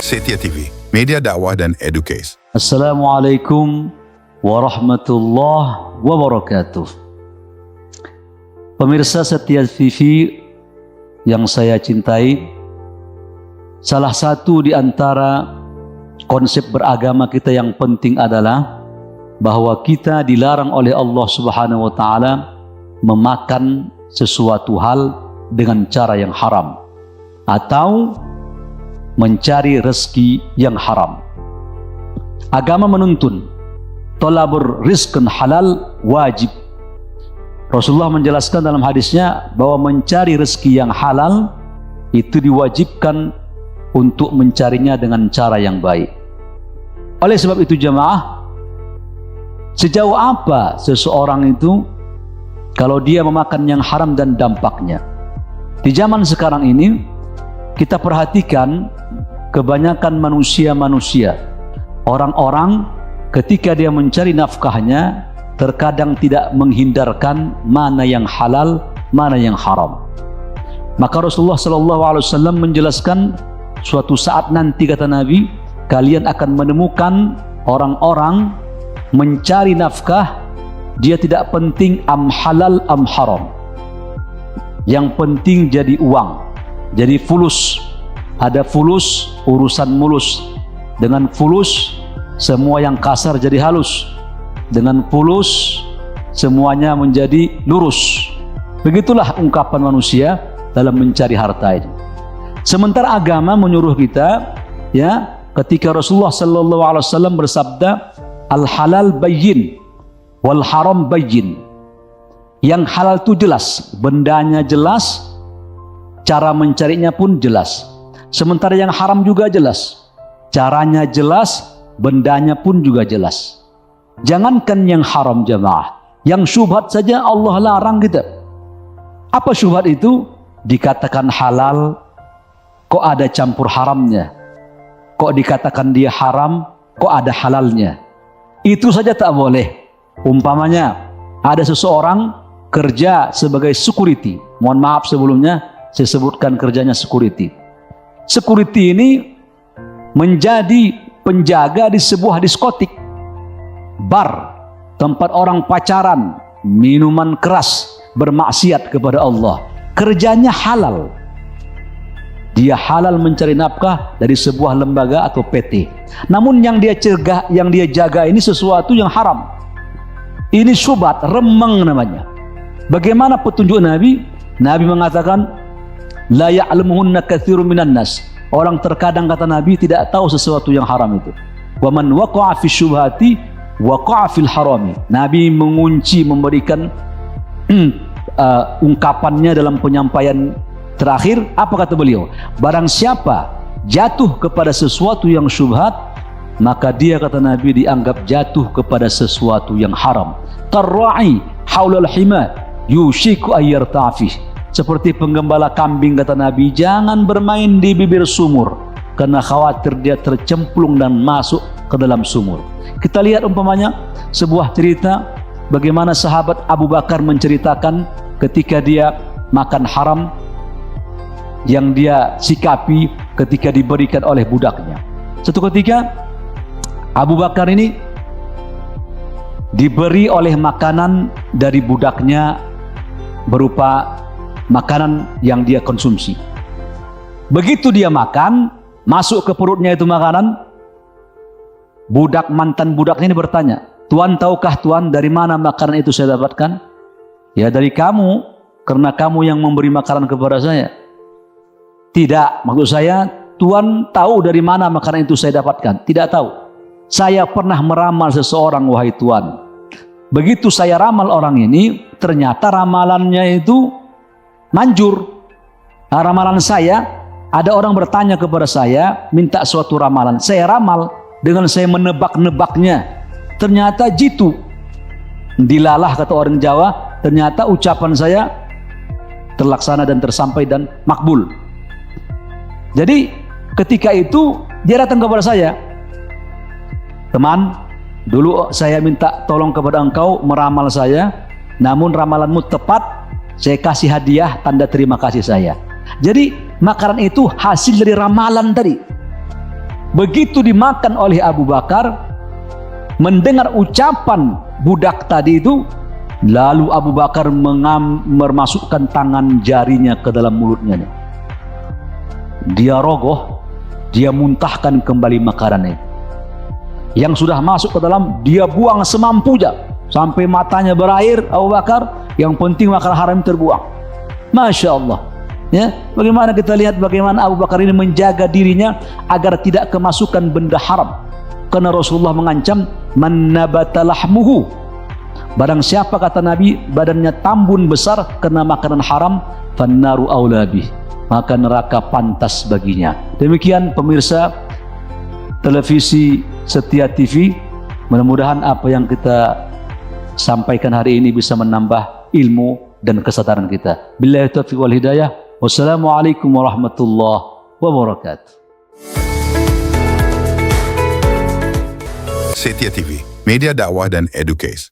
Setia TV, media dakwah dan edukasi. Assalamualaikum warahmatullahi wabarakatuh. Pemirsa Setia TV yang saya cintai, salah satu di antara konsep beragama kita yang penting adalah bahwa kita dilarang oleh Allah Subhanahu wa taala memakan sesuatu hal dengan cara yang haram atau mencari rezeki yang haram. Agama menuntun thalabur rizqan halal wajib. Rasulullah menjelaskan dalam hadisnya bahwa mencari rezeki yang halal itu diwajibkan untuk mencarinya dengan cara yang baik. Oleh sebab itu jemaah, sejauh apa seseorang itu kalau dia memakan yang haram dan dampaknya? Di zaman sekarang ini kita perhatikan kebanyakan manusia-manusia, orang-orang ketika dia mencari nafkahnya terkadang tidak menghindarkan mana yang halal, mana yang haram. Maka Rasulullah SAW menjelaskan suatu saat nanti, kata Nabi, kalian akan menemukan orang-orang mencari nafkah, dia tidak penting am halal am haram, yang penting jadi uang, jadi fulus. Ada fulus, urusan mulus. Dengan fulus, semua yang kasar jadi halus. Dengan fulus, semuanya menjadi lurus. Begitulah ungkapan manusia dalam mencari harta itu. Sementara agama menyuruh kita, ya, ketika Rasulullah SAW bersabda, al halal bayyin, wal haram bayyin. Yang halal itu jelas, bendanya jelas, cara mencarinya pun jelas. Sementara yang haram juga jelas, caranya jelas, bendanya pun juga jelas. Jangankan yang haram jemaah, yang syubhat saja Allah larang kita. Apa syubhat itu? Dikatakan halal, kok ada campur haramnya? Kok dikatakan dia haram, kok ada halalnya? Itu saja tak boleh. Umpamanya ada seseorang kerja sebagai security. Mohon maaf sebelumnya saya sebutkan kerjanya security. Security ini menjadi penjaga di sebuah diskotik, bar, tempat orang pacaran, minuman keras, bermaksiat kepada Allah. Kerjanya halal. Dia halal mencari nafkah dari sebuah lembaga atau PT. Namun yang dia cegah, yang dia jaga ini sesuatu yang haram. Ini syubhat, remeng namanya. Bagaimana petunjuk Nabi? Nabi mengatakan, la ya'lamuhunna katsirun minan nas. Orang terkadang, kata Nabi, tidak tahu sesuatu yang haram itu. Wa man waqa'a fi syubhati waqa'a fil harami. Nabi mengunci, memberikan ungkapannya dalam penyampaian terakhir. Apa kata beliau? Barang siapa jatuh kepada sesuatu yang syubhat, maka dia, kata Nabi, dianggap jatuh kepada sesuatu yang haram. Tarra'i haulal hima yushiku ayyarta'fih. Seperti penggembala kambing, kata Nabi, jangan bermain di bibir sumur karena khawatir dia tercemplung dan masuk ke dalam sumur. Kita lihat umpamanya sebuah cerita bagaimana sahabat Abu Bakar menceritakan ketika dia makan haram yang dia sikapi ketika diberikan oleh budaknya. Suatu ketika Abu Bakar ini diberi oleh makanan dari budaknya berupa makanan yang dia konsumsi. Begitu dia makan, masuk ke perutnya itu makanan, mantan budaknya ini bertanya, "Tuan, tahukah Tuan dari mana makanan itu saya dapatkan?" "Ya, dari kamu, karena kamu yang memberi makanan kepada saya." "Tidak, maksud saya, Tuan tahu dari mana makanan itu saya dapatkan?" "Tidak tahu. Saya pernah meramal seseorang, wahai Tuan. Begitu saya ramal orang ini, ternyata ramalannya itu manjur. Nah, ramalan saya, ada orang bertanya kepada saya, minta suatu ramalan. Saya ramal dengan saya menebak-nebaknya. Ternyata jitu. Dilalah, kata orang Jawa, ternyata ucapan saya terlaksana dan tersampai dan makbul." Jadi ketika itu dia datang kepada saya, "Teman, dulu saya minta tolong kepada engkau meramal saya, namun ramalanmu tepat, saya kasih hadiah tanda terima kasih saya." Jadi makanan itu hasil dari ramalan tadi. Begitu dimakan oleh Abu Bakar, mendengar ucapan budak tadi itu, lalu Abu Bakar memasukkan tangan jarinya ke dalam mulutnya. Dia rogoh, dia muntahkan kembali makanan itu. Yang sudah masuk ke dalam, dia buang semampunya sampai matanya berair. Abu Bakar, yang penting makanan haram terbuang. Masya Allah. Ya, bagaimana kita lihat bagaimana Abu Bakar ini menjaga dirinya agar tidak kemasukan benda haram. Karena Rasulullah mengancam, man nabata lahmuhu, barang siapa kata Nabi badannya tambun besar karena makanan haram, fannaru aula bih, maka neraka pantas baginya. Demikian pemirsa televisi Setia TV, mudah-mudahan apa yang kita sampaikan hari ini bisa menambah ilmu dan kesadaran kita. Billahi taufiq wal hidayah. Wassalamualaikum warahmatullahi wabarakatuh. Setia TV, media dakwah dan educate.